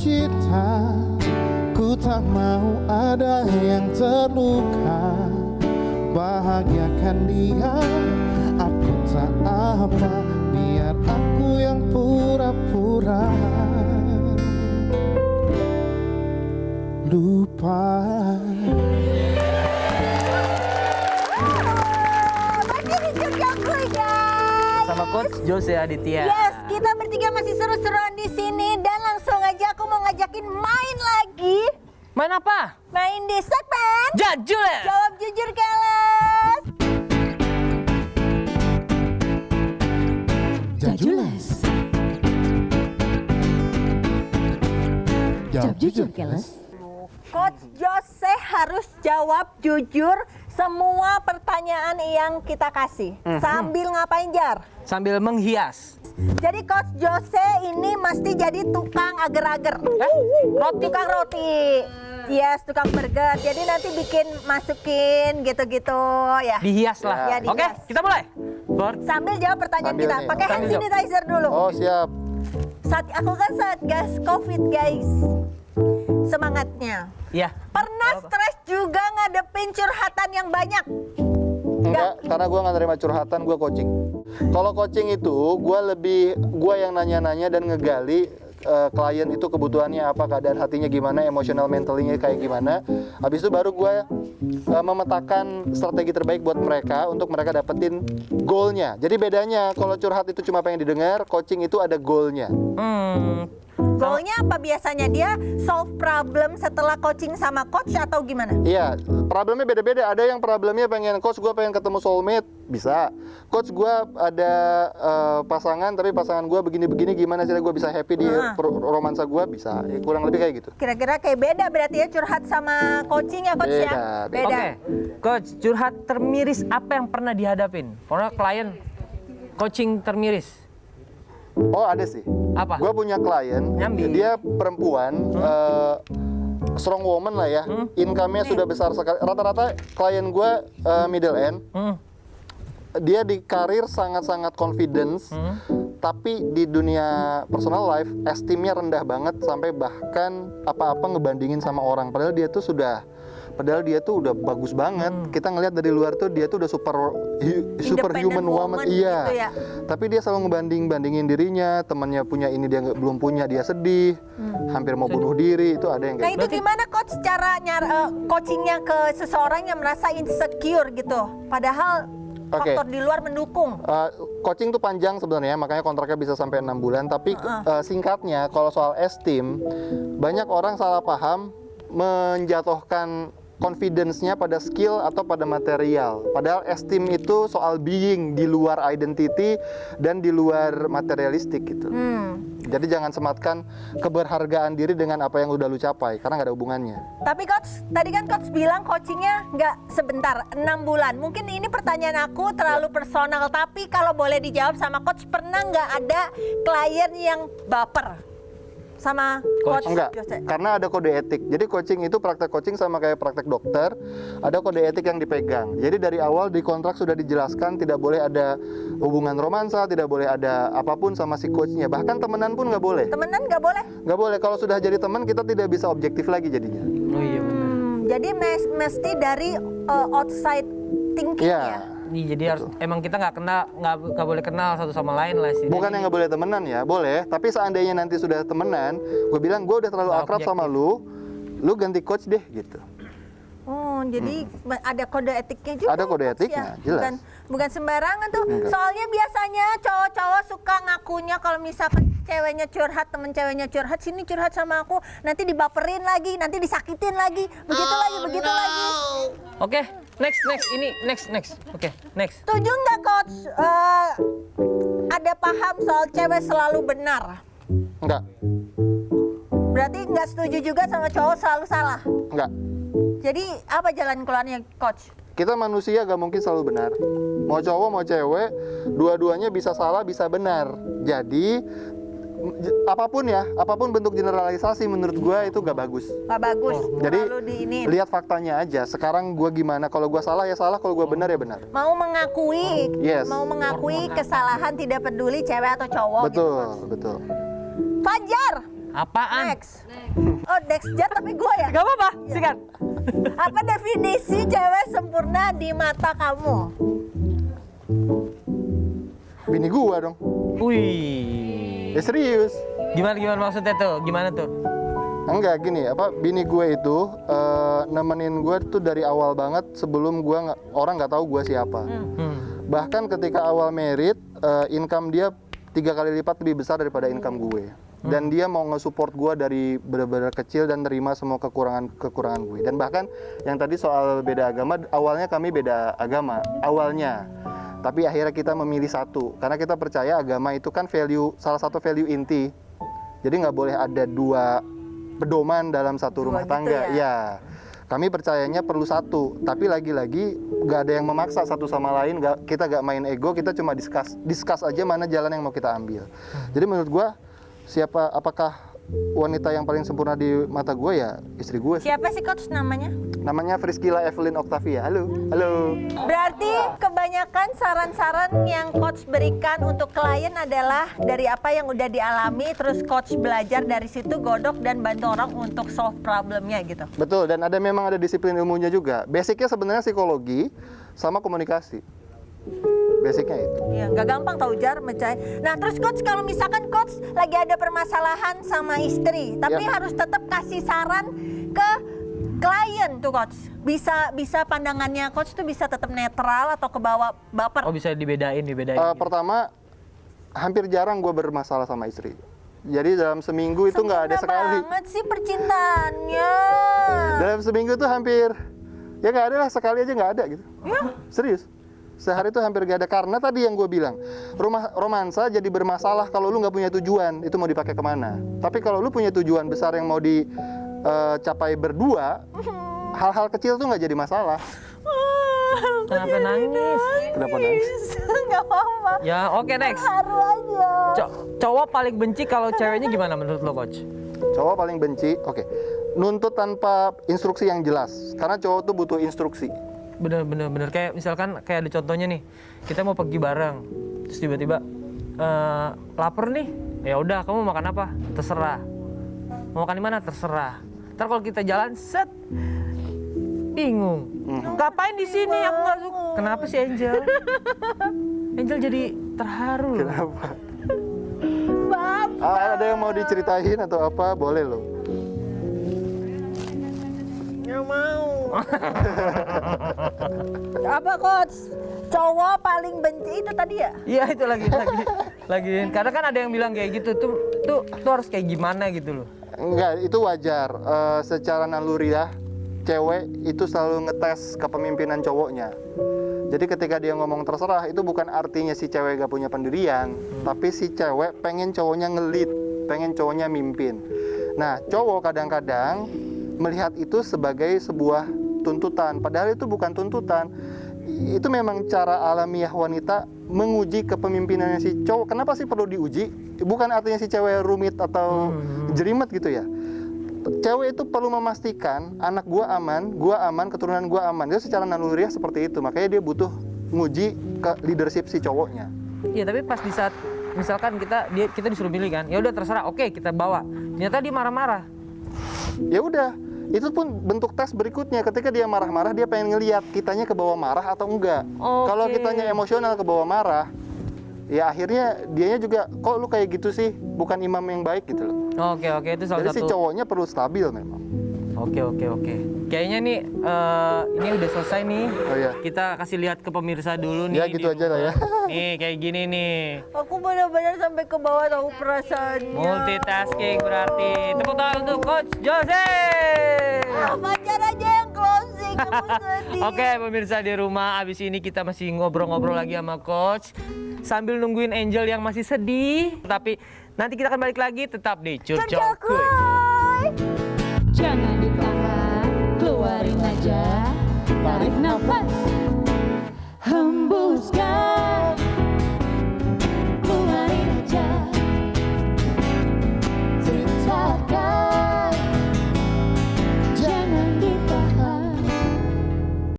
cita, ku tak mau ada yang terluka. Bahagiakan dia, aku tak apa, biar aku yang pura-pura lupa. Masih di Jogjakarta, guys. Sama Coach Jose Aditya. Yes, kita bertiga masih seru-seruan di sini dan langsung aja aku mau ngajakin main lagi. Main apa? Main di segmen Jajules. Jawab Jujur Keles. Jajules. Jawab jujur, Keles. Coach Jose harus jawab jujur semua pertanyaan yang kita kasih. Sambil ngapain, Jar? Sambil menghias. Jadi Coach Jose ini mesti jadi tukang ager-ager. Roti. Tukang roti. Yes, tukang burger. Jadi nanti masukin gitu-gitu ya. Dihias lah. Ya, dihias. Oke, kita mulai. Sambil jawab pertanyaan Sambil kita. nih, Pakai hand sambil jawab. sanitizer dulu. Oh siap. Aku kan Satgas Covid, guys. Semangatnya. Iya. Pernah stres juga ngadepin curhatan yang banyak? Enggak, karena gue nggak nerima curhatan, gue coaching. Kalau coaching itu, gue yang nanya-nanya dan ngegali klien itu kebutuhannya apa, keadaan hatinya gimana, emosional mentalnya kayak gimana. Habis itu baru gue memetakan strategi terbaik buat mereka untuk mereka dapetin goalnya. Jadi bedanya kalau curhat itu cuma pengen didengar, coaching itu ada goalnya. Goalnya apa biasanya? Dia solve problem setelah coaching sama coach atau gimana? Iya, problemnya beda-beda. Ada yang problemnya pengen, coach gue pengen ketemu soulmate, bisa. Coach gue ada pasangan, tapi pasangan gue begini-begini, gimana sih gue bisa happy di romansa gue, bisa. Ya, kurang lebih kayak gitu. Kira-kira kayak beda berarti ya curhat sama coaching ya, coach ya? Beda. Oke, Coach, curhat termiris apa yang pernah dihadapin? Pernah klien coaching termiris? Oh ada sih. Apa? Gue punya klien, Nyambi. dia perempuan, strong woman lah ya. Income-nya sudah besar sekali. Rata-rata klien gue middle end. Dia di karir sangat-sangat confidence, tapi di dunia personal life, esteemnya rendah banget sampai bahkan apa-apa ngebandingin sama orang. Padahal dia tuh udah bagus banget. Kita ngelihat dari luar tuh dia tuh udah superhuman woman, iya. Gitu ya. Tapi dia selalu ngebandingin dirinya, temannya punya ini dia belum punya, dia sedih, hampir mau bunuh diri. Itu ada yang Nah kayak itu gimana coach cara coachingnya ke seseorang yang merasa insecure gitu? Padahal Oke. faktor di luar mendukung. Coaching tuh panjang sebenarnya, makanya kontraknya bisa sampai 6 bulan. Tapi singkatnya, kalau soal esteem, banyak orang salah paham menjatuhkan confidence-nya pada skill atau pada material. Padahal esteem itu soal being di luar identity dan di luar materialistik gitu. Jadi jangan sematkan keberhargaan diri dengan apa yang udah lu capai, karena nggak ada hubungannya. Tapi coach, tadi kan coach bilang coachingnya nggak sebentar, 6 bulan. Mungkin ini pertanyaan aku terlalu personal, tapi kalau boleh dijawab sama coach, pernah nggak ada klien yang baper sama coach Enggak, Jose? karena ada kode etik. Jadi coaching itu praktek coaching sama kayak praktek dokter, ada kode etik yang dipegang. Jadi dari awal di kontrak sudah dijelaskan tidak boleh ada hubungan romansa, tidak boleh ada apapun sama si coachnya. Bahkan temenan pun nggak boleh. Temenan nggak boleh? Nggak boleh. Kalau sudah jadi teman kita tidak bisa objektif lagi jadinya. Oh iya benar. Jadi mesti dari outside thinking Iya. ya? Iya, jadi harus emang kita nggak boleh kenal satu sama lain lah sih. Bukan yang nggak boleh temenan ya, boleh. Tapi seandainya nanti sudah temenan, gue bilang gue udah terlalu Nggak akrab sama lu ganti coach deh gitu. Oh, jadi ada kode etiknya juga. Ada kode coach, etiknya, jelas. Bukan sembarangan tuh. Enggak. Soalnya biasanya cowok-cowok suka ngakunya kalau misalkan ceweknya curhat, temen ceweknya curhat, sini curhat sama aku, nanti dibaperin lagi, nanti disakitin lagi, begitu lagi, begitu lagi. Oke, next. Oke, next. Setuju nggak coach? Ada paham soal cewek selalu benar. Enggak, Berarti nggak setuju juga sama cowok selalu salah. enggak. Jadi apa jalan keluarnya coach? Kita manusia gak mungkin selalu benar. Mau cowok mau cewek, dua-duanya bisa salah bisa benar. Jadi apapun bentuk generalisasi menurut gue itu gak bagus. Gak bagus. Jadi Terlalu diinin. lihat faktanya aja. Sekarang gue gimana? Kalau gue salah ya salah, kalau gue benar ya benar. Mau mengakui, Yes. mau mengakui kesalahan tidak peduli cewek atau cowok. Betul, Gitu, Coach. betul. Fajar, Apaan? Next. Oh, next Jar tapi gue ya. Gak apa-apa, sikat. Apa definisi cewek sempurna di mata kamu? Bini gua dong. Wih. Ya serius. Gimana maksudnya tuh? Gimana tuh? Enggak gini, bini gue itu nemenin gue tuh dari awal banget sebelum orang nggak tahu gue siapa. Bahkan ketika awal merit, income dia 3 kali lipat lebih besar daripada income gue. Dan dia mau nge-support gue dari benar-benar kecil dan nerima semua kekurangan gue. Dan bahkan yang tadi soal beda agama, awalnya kami beda agama, awalnya. Tapi akhirnya kita memilih satu, karena kita percaya agama itu kan salah satu value inti. Jadi nggak boleh ada 2 pedoman dalam satu rumah Gitu tangga. ya? Ya, kami percayanya perlu satu. Tapi lagi-lagi nggak ada yang memaksa satu sama lain. Kita nggak main ego, kita cuma discuss aja mana jalan yang mau kita ambil. Jadi menurut gue, apakah wanita yang paling sempurna di mata gue ya istri gue. Siapa sih coach namanya? Namanya Friskila Evelyn Octavia. Halo. Berarti kebanyakan saran-saran yang coach berikan untuk klien adalah dari apa yang udah dialami, terus coach belajar dari situ, godok dan bantu orang untuk solve problemnya gitu. Betul, dan memang ada disiplin ilmunya juga. Basicnya sebenarnya psikologi sama komunikasi. Basicnya itu. Ya, nggak gampang tau Jar mencari. Nah terus coach, kalau misalkan coach lagi ada permasalahan sama istri, tapi harus tetap kasih saran ke klien tuh coach. Bisa pandangannya coach tuh bisa tetap netral atau ke bawah baper. Oh bisa dibedain. Pertama, hampir jarang gue bermasalah sama istri. Jadi dalam seminggu itu nggak ada sekali. Banget sih percintaannya. Dalam seminggu tuh hampir, ya nggak ada lah, sekali aja nggak ada gitu. Serius. Sehari itu hampir gak ada, karena tadi yang gue bilang, romansa jadi bermasalah kalau lu nggak punya tujuan, itu mau dipakai kemana. Tapi kalau lu punya tujuan besar yang mau dicapai berdua, hal-hal kecil tuh nggak jadi masalah. Kenapa nangis? Kenapa nangis? Nggak apa-apa. Ya oke, next. Haru aja. Cowok paling benci kalau ceweknya gimana menurut lo coach? Cowok paling benci, nuntut tanpa instruksi yang jelas, karena cowok tuh butuh instruksi. Bener kayak misalkan kayak ada contohnya nih, kita mau pergi bareng terus tiba-tiba lapar nih, ya udah kamu makan apa terserah, mau makan di mana terserah. Ntar kalau kita jalan set bingung, ngapain di sini, aku nggak suka. Kenapa sih Angel? Angel jadi terharu loh. Kenapa? Bapak. Ada yang mau diceritain atau apa? Boleh loh. Nggak mau. Apa coach? Cowok paling benci itu tadi ya? Iya itu lagi. Karena kan ada yang bilang kayak gitu tuh harus kayak gimana gitu loh. Enggak, itu wajar. Secara naluriah, cewek itu selalu ngetes kepemimpinan cowoknya. Jadi ketika dia ngomong terserah, itu bukan artinya si cewek gak punya pendirian, tapi si cewek pengen cowoknya ngelit, pengen cowoknya mimpin. Nah, cowok kadang-kadang melihat itu sebagai sebuah tuntutan, padahal itu bukan tuntutan. Itu memang cara alamiah wanita menguji kepemimpinannya si cowok. Kenapa sih perlu diuji? Bukan artinya si cewek rumit atau jerimet gitu ya. Cewek itu perlu memastikan anak gua aman, keturunan gua aman. Itu secara naluriah seperti itu. Makanya dia butuh nguji ke leadership si cowoknya. Iya, tapi pas di saat misalkan kita disuruh milih kan, ya udah terserah, oke kita bawa. Ternyata dia marah-marah. Ya udah, itu pun bentuk tes berikutnya. Ketika dia marah-marah, dia pengen ngeliat kitanya ke bawah marah atau enggak. Kalau kitanya emosional ke bawah marah, ya akhirnya dianya juga, kok lu kayak gitu sih, bukan imam yang baik gitu loh. Oke, itu salah Jadi si satu. cowoknya perlu stabil memang. Oke. Kayaknya nih ini udah selesai nih. Oh iya. Kita kasih lihat ke pemirsa dulu nih. Ya gitu di aja lah ya. rumah. Nih kayak gini nih. Aku benar-benar sampai ke bawah tahu perasaannya. Multitasking berarti. Tepuk tangan untuk Coach Jose. Fajar aja yang closing, kamu sedih. Oke pemirsa di rumah, abis ini kita masih ngobrol-ngobrol lagi sama Coach sambil nungguin Angel yang masih sedih. Tapi nanti kita akan balik lagi, tetap di Curcol. Jangan ditahan, keluarin aja. Tarik nafas, hembuskan.